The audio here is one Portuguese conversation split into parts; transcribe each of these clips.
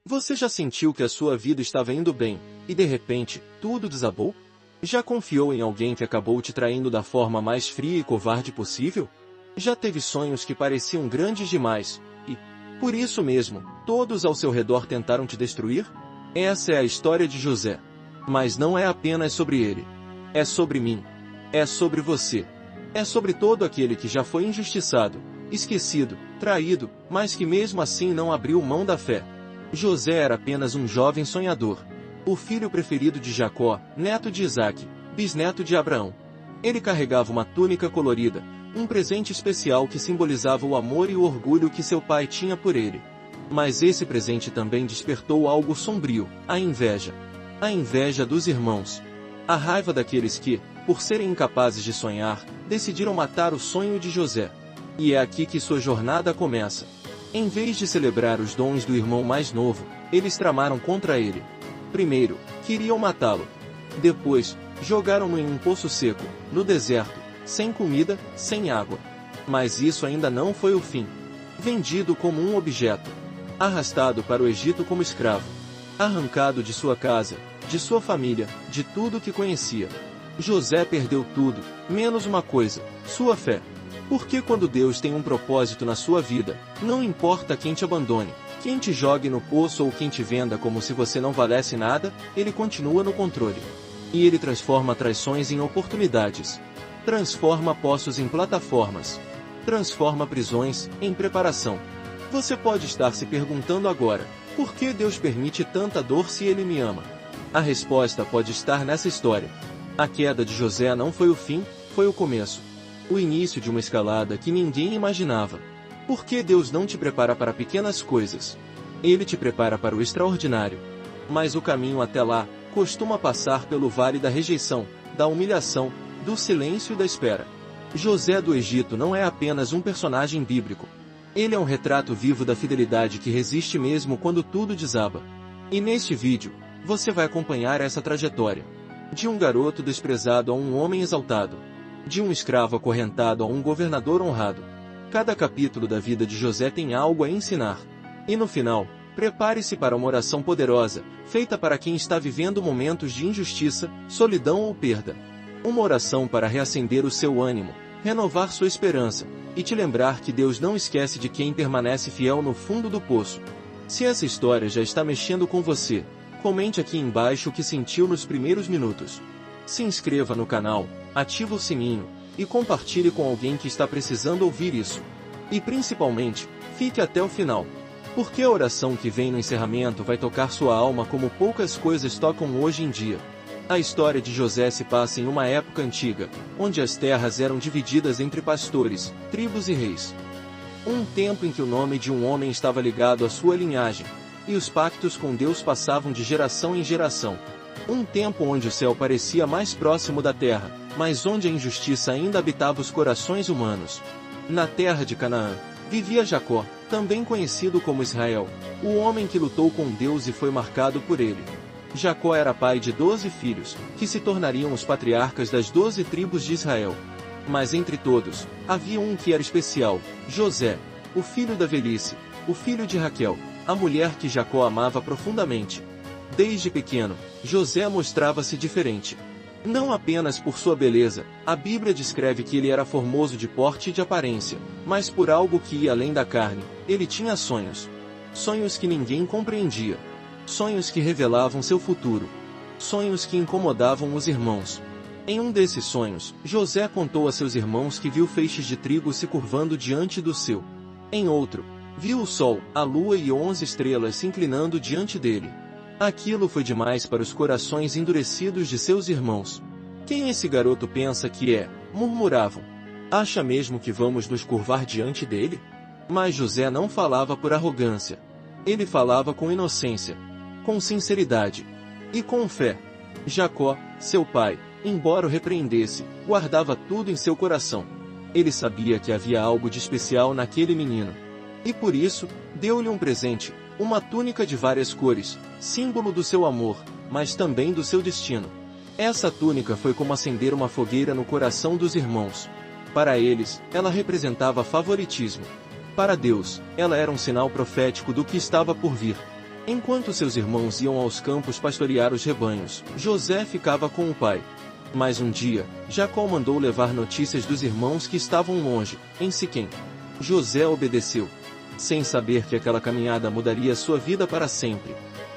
Você já sentiu que a sua vida estava indo bem, e de repente, tudo desabou? Já confiou em alguém que acabou te traindo da forma mais fria e covarde possível? Já teve sonhos que pareciam grandes demais, e, por isso mesmo, todos ao seu redor tentaram te destruir? Essa é a história de José. Mas não é apenas sobre ele. É sobre mim. É sobre você. É sobre todo aquele que já foi injustiçado, esquecido, traído, mas que mesmo assim não abriu mão da fé. José era apenas um jovem sonhador. O filho preferido de Jacó, neto de Isaque, bisneto de Abraão. Ele carregava uma túnica colorida, um presente especial que simbolizava o amor e o orgulho que seu pai tinha por ele. Mas esse presente também despertou algo sombrio, a inveja. A inveja dos irmãos. A raiva daqueles que, por serem incapazes de sonhar, decidiram matar o sonho de José. E é aqui que sua jornada começa. Em vez de celebrar os dons do irmão mais novo, eles tramaram contra ele. Primeiro, queriam matá-lo. Depois, jogaram-no em um poço seco, no deserto, sem comida, sem água. Mas isso ainda não foi o fim. Vendido como um objeto. Arrastado para o Egito como escravo. Arrancado de sua casa, de sua família, de tudo que conhecia. José perdeu tudo, menos uma coisa, sua fé. Porque quando Deus tem um propósito na sua vida, não importa quem te abandone, quem te jogue no poço ou quem te venda como se você não valesse nada, Ele continua no controle. E Ele transforma traições em oportunidades. Transforma poços em plataformas. Transforma prisões em preparação. Você pode estar se perguntando agora, por que Deus permite tanta dor se Ele me ama? A resposta pode estar nessa história. A queda de José não foi o fim, foi o começo. O início de uma escalada que ninguém imaginava. Por que Deus não te prepara para pequenas coisas? Ele te prepara para o extraordinário. Mas o caminho até lá costuma passar pelo vale da rejeição, da humilhação, do silêncio e da espera. José do Egito não é apenas um personagem bíblico. Ele é um retrato vivo da fidelidade que resiste mesmo quando tudo desaba. E neste vídeo, você vai acompanhar essa trajetória. De um garoto desprezado a um homem exaltado. De um escravo acorrentado a um governador honrado. Cada capítulo da vida de José tem algo a ensinar. E no final, prepare-se para uma oração poderosa, feita para quem está vivendo momentos de injustiça, solidão ou perda. Uma oração para reacender o seu ânimo, renovar sua esperança, e te lembrar que Deus não esquece de quem permanece fiel no fundo do poço. Se essa história já está mexendo com você, comente aqui embaixo o que sentiu nos primeiros minutos. Se inscreva no canal, ative o sininho, e compartilhe com alguém que está precisando ouvir isso. E principalmente, fique até o final. Porque a oração que vem no encerramento vai tocar sua alma como poucas coisas tocam hoje em dia. A história de José se passa em uma época antiga, onde as terras eram divididas entre pastores, tribos e reis. Um tempo em que o nome de um homem estava ligado à sua linhagem, e os pactos com Deus passavam de geração em geração. Um tempo onde o céu parecia mais próximo da terra, mas onde a injustiça ainda habitava os corações humanos. Na terra de Canaã, vivia Jacó, também conhecido como Israel, o homem que lutou com Deus e foi marcado por ele. Jacó era pai de 12 filhos, que se tornariam os patriarcas das 12 tribos de Israel. Mas entre todos, havia um que era especial, José, o filho da velhice, o filho de Raquel, a mulher que Jacó amava profundamente. Desde pequeno, José mostrava-se diferente. Não apenas por sua beleza, a Bíblia descreve que ele era formoso de porte e de aparência, mas por algo que ia além da carne, ele tinha sonhos. Sonhos que ninguém compreendia. Sonhos que revelavam seu futuro. Sonhos que incomodavam os irmãos. Em um desses sonhos, José contou a seus irmãos que viu feixes de trigo se curvando diante do seu. Em outro, viu o sol, a lua e 11 estrelas se inclinando diante dele. Aquilo foi demais para os corações endurecidos de seus irmãos. Quem esse garoto pensa que é? Murmuravam. Acha mesmo que vamos nos curvar diante dele? Mas José não falava por arrogância. Ele falava com inocência, com sinceridade e com fé. Jacó, seu pai, embora o repreendesse, guardava tudo em seu coração. Ele sabia que havia algo de especial naquele menino. E por isso, deu-lhe um presente, uma túnica de várias cores, símbolo do seu amor, mas também do seu destino. Essa túnica foi como acender uma fogueira no coração dos irmãos. Para eles, ela representava favoritismo. Para Deus, ela era um sinal profético do que estava por vir. Enquanto seus irmãos iam aos campos pastorear os rebanhos, José ficava com o pai. Mas um dia, Jacó mandou levar notícias dos irmãos que estavam longe, em Siquém. José obedeceu, sem saber que aquela caminhada mudaria sua vida para sempre.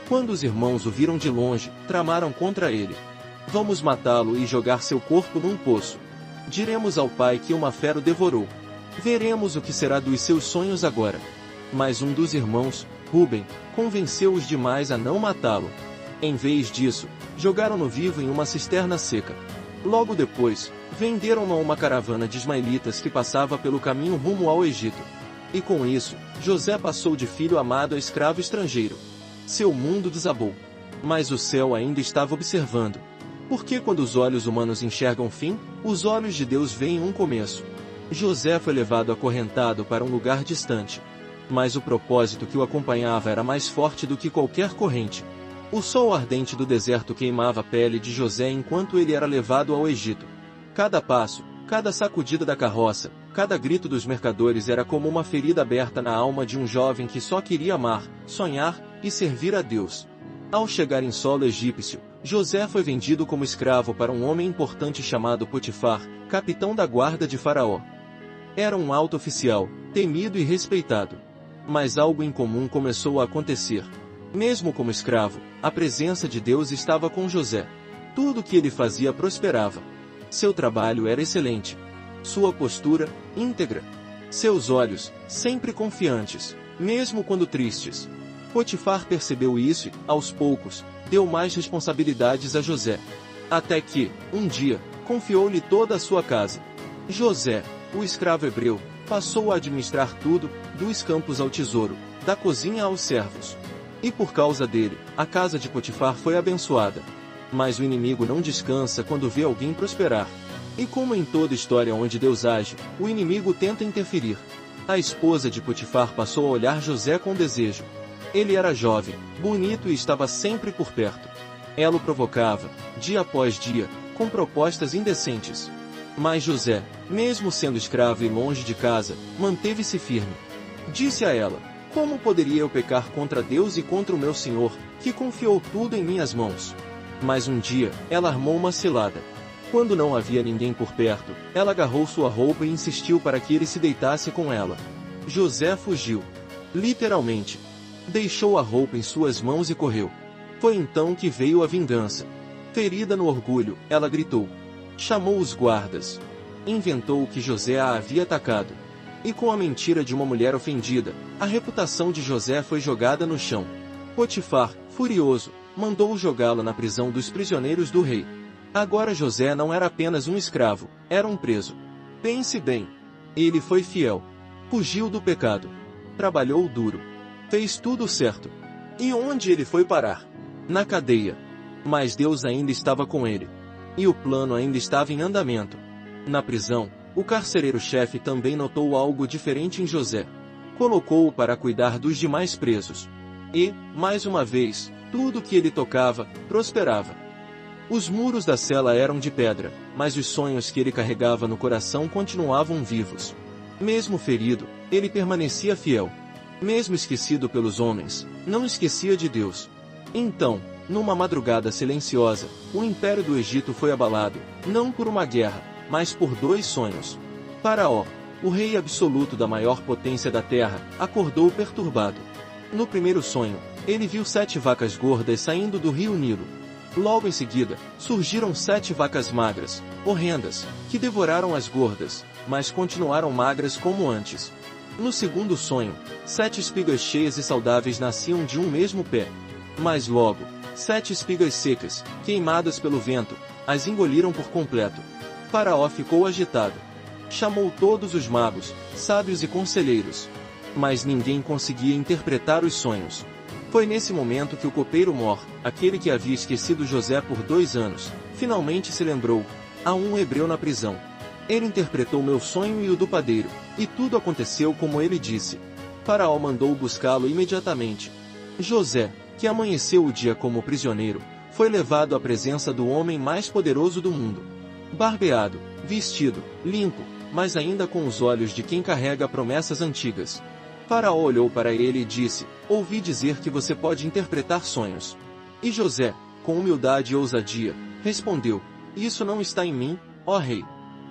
Quando os irmãos o viram de longe, tramaram contra ele. Vamos matá-lo e jogar seu corpo num poço. Diremos ao pai que uma fera o devorou. Veremos o que será dos seus sonhos agora. Mas um dos irmãos, Ruben, convenceu-os demais a não matá-lo. Em vez disso, jogaram-no vivo em uma cisterna seca. Logo depois, venderam-no a uma caravana de ismaelitas que passava pelo caminho rumo ao Egito. E com isso, José passou de filho amado a escravo estrangeiro. Seu mundo desabou. Mas o céu ainda estava observando. Porque quando os olhos humanos enxergam fim, os olhos de Deus veem um começo. José foi levado acorrentado para um lugar distante. Mas o propósito que o acompanhava era mais forte do que qualquer corrente. O sol ardente do deserto queimava a pele de José enquanto ele era levado ao Egito. Cada passo, cada sacudida da carroça, cada grito dos mercadores era como uma ferida aberta na alma de um jovem que só queria amar, sonhar e servir a Deus. Ao chegar em solo egípcio, José foi vendido como escravo para um homem importante chamado Potifar, capitão da guarda de Faraó. Era um alto oficial, temido e respeitado. Mas algo incomum começou a acontecer. Mesmo como escravo, a presença de Deus estava com José. Tudo o que ele fazia prosperava. Seu trabalho era excelente. Sua postura, íntegra. Seus olhos, sempre confiantes, mesmo quando tristes. Potifar percebeu isso e, aos poucos, deu mais responsabilidades a José. Até que, um dia, confiou-lhe toda a sua casa. José, o escravo hebreu, passou a administrar tudo, dos campos ao tesouro, da cozinha aos servos. E por causa dele, a casa de Potifar foi abençoada. Mas o inimigo não descansa quando vê alguém prosperar. E como em toda história onde Deus age, o inimigo tenta interferir. A esposa de Potifar passou a olhar José com desejo. Ele era jovem, bonito e estava sempre por perto. Ela o provocava, dia após dia, com propostas indecentes. Mas José, mesmo sendo escravo e longe de casa, manteve-se firme. Disse a ela: como poderia eu pecar contra Deus e contra o meu Senhor, que confiou tudo em minhas mãos? Mas um dia, ela armou uma cilada. Quando não havia ninguém por perto, ela agarrou sua roupa e insistiu para que ele se deitasse com ela. José fugiu. Literalmente. Deixou a roupa em suas mãos e correu. Foi então que veio a vingança. Ferida no orgulho, ela gritou. Chamou os guardas. Inventou que José a havia atacado. E com a mentira de uma mulher ofendida, a reputação de José foi jogada no chão. Potifar, furioso, mandou jogá-la na prisão dos prisioneiros do rei. Agora José não era apenas um escravo, era um preso. Pense bem. Ele foi fiel. Fugiu do pecado. Trabalhou duro. Fez tudo certo. E onde ele foi parar? Na cadeia. Mas Deus ainda estava com ele. E o plano ainda estava em andamento. Na prisão, o carcereiro-chefe também notou algo diferente em José. Colocou-o para cuidar dos demais presos. E, mais uma vez, tudo que ele tocava, prosperava. Os muros da cela eram de pedra, mas os sonhos que ele carregava no coração continuavam vivos. Mesmo ferido, ele permanecia fiel. Mesmo esquecido pelos homens, não esquecia de Deus. Então, numa madrugada silenciosa, o império do Egito foi abalado, não por uma guerra, mas por dois sonhos. Faraó, o rei absoluto da maior potência da terra, acordou perturbado. No primeiro sonho, ele viu 7 vacas gordas saindo do rio Nilo. Logo em seguida, surgiram 7 vacas magras, horrendas, que devoraram as gordas, mas continuaram magras como antes. No segundo sonho, 7 espigas cheias e saudáveis nasciam de um mesmo pé. Mas logo, 7 espigas secas, queimadas pelo vento, as engoliram por completo. Faraó ficou agitado. Chamou todos os magos, sábios e conselheiros. Mas ninguém conseguia interpretar os sonhos. Foi nesse momento que o copeiro Mor, aquele que havia esquecido José por 2 anos, finalmente se lembrou. Há um hebreu na prisão. Ele interpretou meu sonho e o do padeiro, e tudo aconteceu como ele disse. Faraó mandou buscá-lo imediatamente. José, que amanheceu o dia como prisioneiro, foi levado à presença do homem mais poderoso do mundo. Barbeado, vestido, limpo, mas ainda com os olhos de quem carrega promessas antigas. Faraó olhou para ele e disse: ouvi dizer que você pode interpretar sonhos. E José, com humildade e ousadia, respondeu: isso não está em mim, ó rei.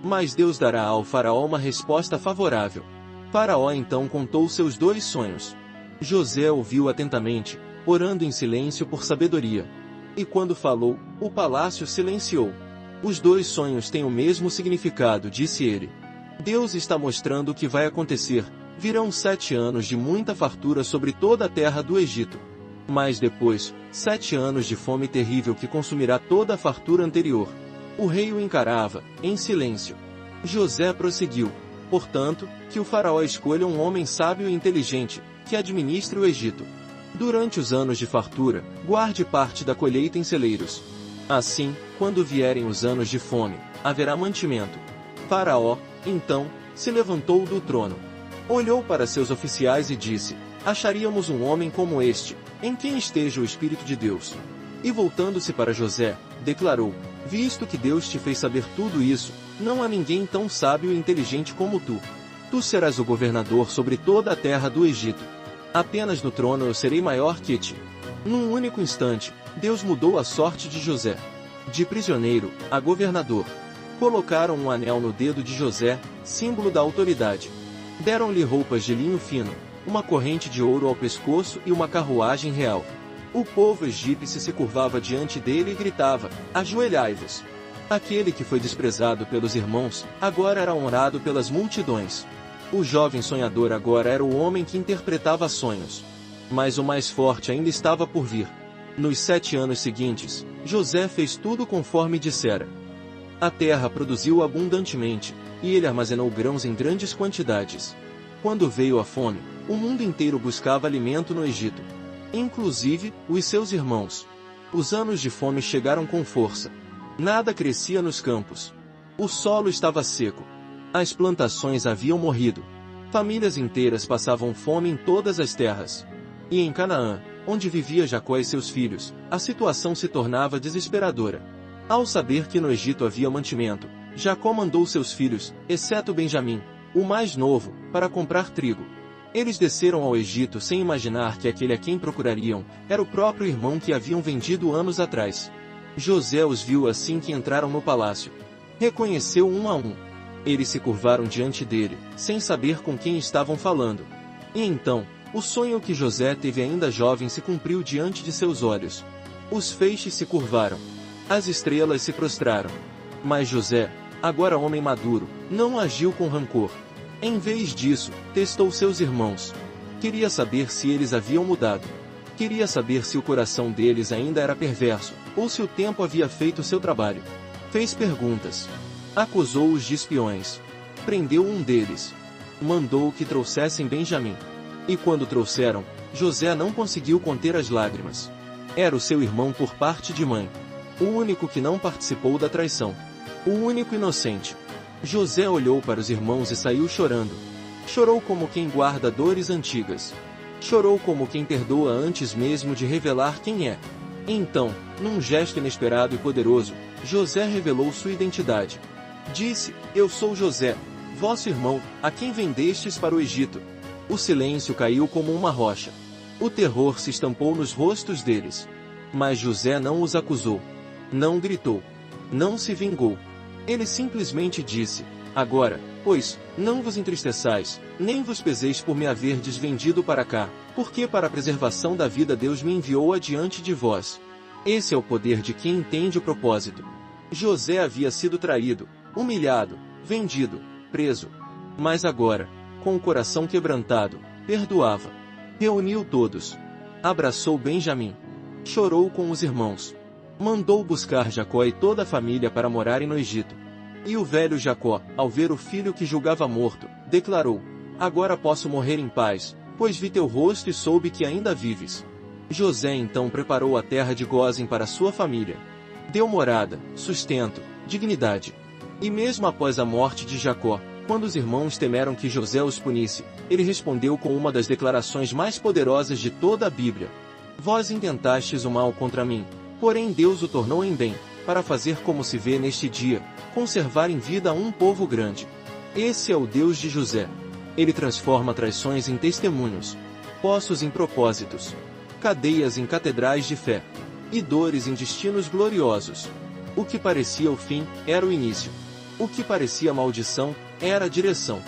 Mas Deus dará ao faraó uma resposta favorável. Faraó então contou seus 2 sonhos. José ouviu atentamente, orando em silêncio por sabedoria. E quando falou, o palácio silenciou. Os 2 sonhos têm o mesmo significado, disse ele. Deus está mostrando o que vai acontecer. Virão 7 anos de muita fartura sobre toda a terra do Egito. Mas depois, 7 anos de fome terrível que consumirá toda a fartura anterior. O rei o encarava, em silêncio. José prosseguiu: portanto, que o faraó escolha um homem sábio e inteligente, que administre o Egito. Durante os anos de fartura, guarde parte da colheita em celeiros. Assim, quando vierem os anos de fome, haverá mantimento. Faraó, então, se levantou do trono. Olhou para seus oficiais e disse: acharíamos um homem como este, em quem esteja o Espírito de Deus. E voltando-se para José, declarou: visto que Deus te fez saber tudo isso, não há ninguém tão sábio e inteligente como tu. Tu serás o governador sobre toda a terra do Egito. Apenas no trono eu serei maior que ti. Num único instante, Deus mudou a sorte de José. De prisioneiro, a governador. Colocaram um anel no dedo de José, símbolo da autoridade. Deram-lhe roupas de linho fino, uma corrente de ouro ao pescoço e uma carruagem real. O povo egípcio se curvava diante dele e gritava: ajoelhai-vos. Aquele que foi desprezado pelos irmãos, agora era honrado pelas multidões. O jovem sonhador agora era o homem que interpretava sonhos. Mas o mais forte ainda estava por vir. Nos 7 anos seguintes, José fez tudo conforme dissera. A terra produziu abundantemente, e ele armazenou grãos em grandes quantidades. Quando veio a fome, o mundo inteiro buscava alimento no Egito. Inclusive, os seus irmãos. Os anos de fome chegaram com força. Nada crescia nos campos. O solo estava seco. As plantações haviam morrido. Famílias inteiras passavam fome em todas as terras. E em Canaã, onde vivia Jacó e seus filhos, a situação se tornava desesperadora. Ao saber que no Egito havia mantimento, Jacó mandou seus filhos, exceto Benjamim, o mais novo, para comprar trigo. Eles desceram ao Egito sem imaginar que aquele a quem procurariam era o próprio irmão que haviam vendido anos atrás. José os viu assim que entraram no palácio. Reconheceu um a um. Eles se curvaram diante dele, sem saber com quem estavam falando. E então, o sonho que José teve ainda jovem se cumpriu diante de seus olhos. Os feixes se curvaram. As estrelas se prostraram. Mas José, agora homem maduro, não agiu com rancor. Em vez disso, testou seus irmãos. Queria saber se eles haviam mudado. Queria saber se o coração deles ainda era perverso, ou se o tempo havia feito seu trabalho. Fez perguntas. Acusou-os de espiões. Prendeu um deles. Mandou que trouxessem Benjamim. E quando trouxeram, José não conseguiu conter as lágrimas. Era o seu irmão por parte de mãe. O único que não participou da traição. O único inocente. José olhou para os irmãos e saiu chorando. Chorou como quem guarda dores antigas. Chorou como quem perdoa antes mesmo de revelar quem é. Então, num gesto inesperado e poderoso, José revelou sua identidade. Disse: eu sou José, vosso irmão, a quem vendestes para o Egito. O silêncio caiu como uma rocha. O terror se estampou nos rostos deles. Mas José não os acusou. Não gritou. Não se vingou. Ele simplesmente disse: agora, pois, não vos entristeçais, nem vos peseis por me haverdes vendido para cá, porque para a preservação da vida Deus me enviou adiante de vós. Esse é o poder de quem entende o propósito. José havia sido traído, humilhado, vendido, preso. Mas agora, com o coração quebrantado, perdoava. Reuniu todos. Abraçou Benjamim. Chorou com os irmãos. Mandou buscar Jacó e toda a família para morarem no Egito. E o velho Jacó, ao ver o filho que julgava morto, declarou: agora posso morrer em paz, pois vi teu rosto e soube que ainda vives. José então preparou a terra de Gósen para sua família. Deu morada, sustento, dignidade. E mesmo após a morte de Jacó, quando os irmãos temeram que José os punisse, ele respondeu com uma das declarações mais poderosas de toda a Bíblia: vós intentastes o mal contra mim, porém Deus o tornou em bem, para fazer como se vê neste dia, conservar em vida um povo grande. Esse é o Deus de José. Ele transforma traições em testemunhos, poços em propósitos, cadeias em catedrais de fé, e dores em destinos gloriosos. O que parecia o fim, era o início. O que parecia maldição, era a direção.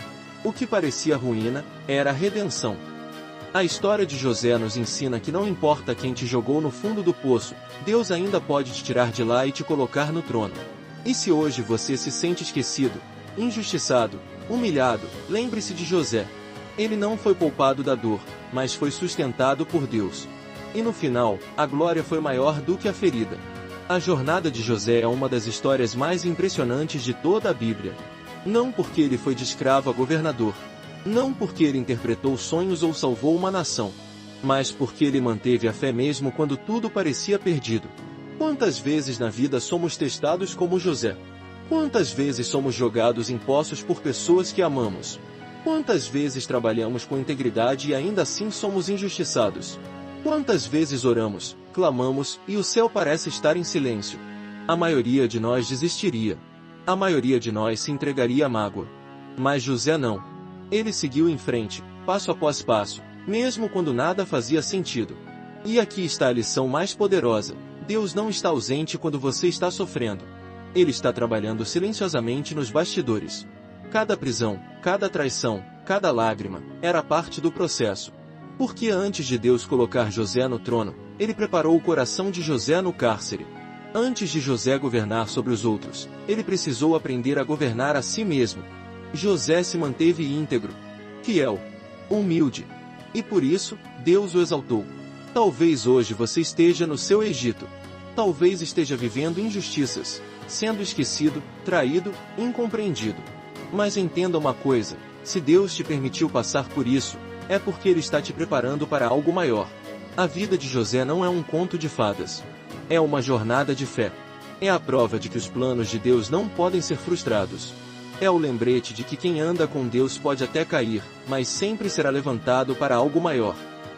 O que parecia ruína, era a redenção. A história de José nos ensina que não importa quem te jogou no fundo do poço, Deus ainda pode te tirar de lá e te colocar no trono. E se hoje você se sente esquecido, injustiçado, humilhado, lembre-se de José. Ele não foi poupado da dor, mas foi sustentado por Deus. E no final, a glória foi maior do que a ferida. A jornada de José é uma das histórias mais impressionantes de toda a Bíblia. Não porque ele foi de escravo a governador. Não porque ele interpretou sonhos ou salvou uma nação. Mas porque ele manteve a fé mesmo quando tudo parecia perdido. Quantas vezes na vida somos testados como José? Quantas vezes somos jogados em poços por pessoas que amamos? Quantas vezes trabalhamos com integridade e ainda assim somos injustiçados? Quantas vezes oramos, clamamos, e o céu parece estar em silêncio? A maioria de nós desistiria. A maioria de nós se entregaria à mágoa. Mas José não. Ele seguiu em frente, passo após passo, mesmo quando nada fazia sentido. E aqui está a lição mais poderosa: Deus não está ausente quando você está sofrendo. Ele está trabalhando silenciosamente nos bastidores. Cada prisão, cada traição, cada lágrima, era parte do processo. Porque antes de Deus colocar José no trono, ele preparou o coração de José no cárcere. Antes de José governar sobre os outros, ele precisou aprender a governar a si mesmo. José se manteve íntegro, fiel, humilde. E por isso, Deus o exaltou. Talvez hoje você esteja no seu Egito. Talvez esteja vivendo injustiças, sendo esquecido, traído, incompreendido. Mas entenda uma coisa: se Deus te permitiu passar por isso, é porque Ele está te preparando para algo maior. A vida de José não é um conto de fadas. É uma jornada de fé. É a prova de que os planos de Deus não podem ser frustrados. É o lembrete de que quem anda com Deus pode até cair, mas sempre será levantado para algo maior.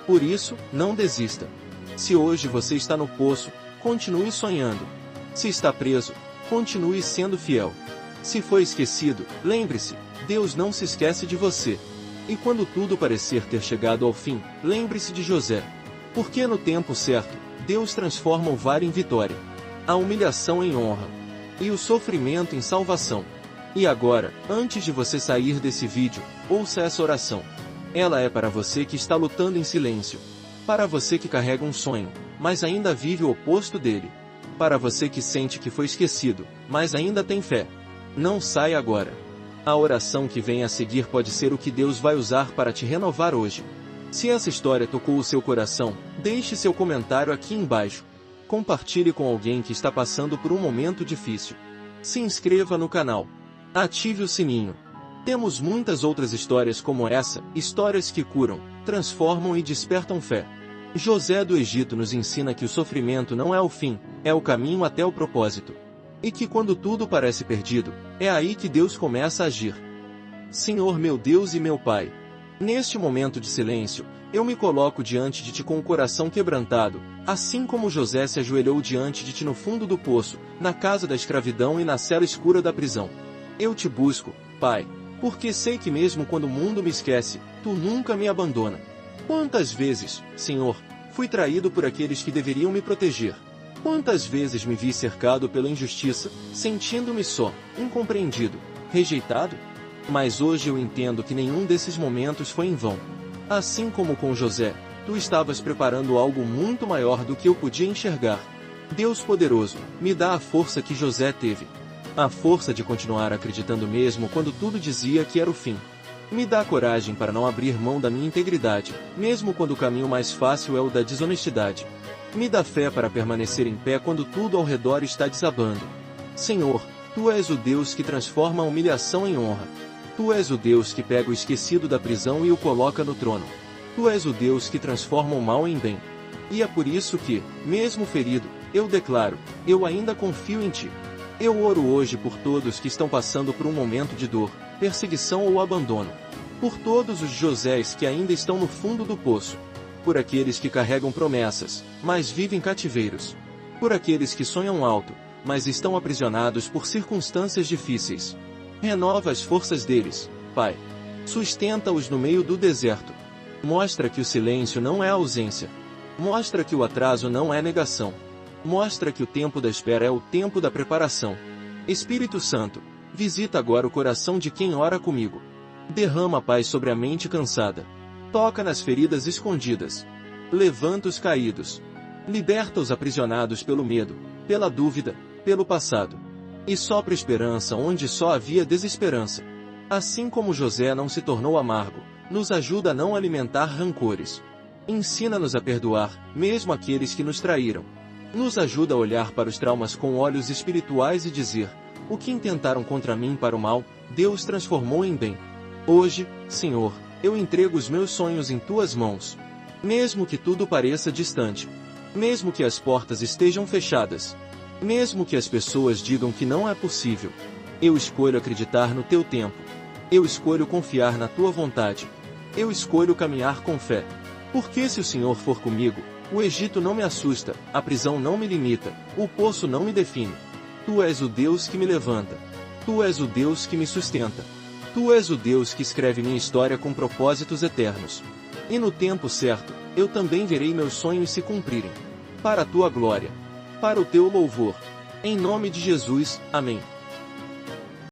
Por isso, não desista. Se hoje você está no poço, continue sonhando. Se está preso, continue sendo fiel. Se foi esquecido, lembre-se, Deus não se esquece de você. E quando tudo parecer ter chegado ao fim, lembre-se de José. Porque no tempo certo, Deus transforma o vale em vitória, a humilhação em honra, e o sofrimento em salvação. E agora, antes de você sair desse vídeo, ouça essa oração. Ela é para você que está lutando em silêncio. Para você que carrega um sonho, mas ainda vive o oposto dele. Para você que sente que foi esquecido, mas ainda tem fé. Não saia agora. A oração que vem a seguir pode ser o que Deus vai usar para te renovar hoje. Se essa história tocou o seu coração, deixe seu comentário aqui embaixo. Compartilhe com alguém que está passando por um momento difícil. Se inscreva no canal. Ative o sininho. Temos muitas outras histórias como essa, histórias que curam, transformam e despertam fé. José do Egito nos ensina que o sofrimento não é o fim, é o caminho até o propósito. E que quando tudo parece perdido, é aí que Deus começa a agir. Senhor meu Deus e meu Pai, neste momento de silêncio, eu me coloco diante de Ti com o coração quebrantado, assim como José se ajoelhou diante de Ti no fundo do poço, na casa da escravidão e na cela escura da prisão. Eu Te busco, Pai, porque sei que mesmo quando o mundo me esquece, Tu nunca me abandona. Quantas vezes, Senhor, fui traído por aqueles que deveriam me proteger. Quantas vezes me vi cercado pela injustiça, sentindo-me só, incompreendido, rejeitado? Mas hoje eu entendo que nenhum desses momentos foi em vão. Assim como com José, Tu estavas preparando algo muito maior do que eu podia enxergar. Deus poderoso, me dá a força que José teve. A força de continuar acreditando mesmo quando tudo dizia que era o fim. Me dá coragem para não abrir mão da minha integridade, mesmo quando o caminho mais fácil é o da desonestidade. Me dá fé para permanecer em pé quando tudo ao redor está desabando. Senhor, Tu és o Deus que transforma a humilhação em honra. Tu és o Deus que pega o esquecido da prisão e o coloca no trono. Tu és o Deus que transforma o mal em bem. E é por isso que, mesmo ferido, eu declaro, eu ainda confio em Ti. Eu oro hoje por todos que estão passando por um momento de dor, perseguição ou abandono. Por todos os Josés que ainda estão no fundo do poço. Por aqueles que carregam promessas, mas vivem cativeiros. Por aqueles que sonham alto, mas estão aprisionados por circunstâncias difíceis. Renova as forças deles, Pai. Sustenta-os no meio do deserto. Mostra que o silêncio não é ausência. Mostra que o atraso não é negação. Mostra que o tempo da espera é o tempo da preparação. Espírito Santo, visita agora o coração de quem ora comigo. Derrama paz sobre a mente cansada. Toca nas feridas escondidas. Levanta os caídos. Liberta os aprisionados pelo medo, pela dúvida, pelo passado. E sopra esperança onde só havia desesperança. Assim como José não se tornou amargo, nos ajuda a não alimentar rancores. Ensina-nos a perdoar, mesmo aqueles que nos traíram. Nos ajuda a olhar para os traumas com olhos espirituais e dizer: o que intentaram contra mim para o mal, Deus transformou em bem. Hoje, Senhor, eu entrego os meus sonhos em tuas mãos. Mesmo que tudo pareça distante. Mesmo que as portas estejam fechadas. Mesmo que as pessoas digam que não é possível. Eu escolho acreditar no teu tempo. Eu escolho confiar na tua vontade. Eu escolho caminhar com fé. Porque se o Senhor for comigo, o Egito não me assusta, a prisão não me limita, o poço não me define. Tu és o Deus que me levanta. Tu és o Deus que me sustenta. Tu és o Deus que escreve minha história com propósitos eternos. E no tempo certo, eu também verei meus sonhos se cumprirem. Para a tua glória. Para o teu louvor. Em nome de Jesus, amém.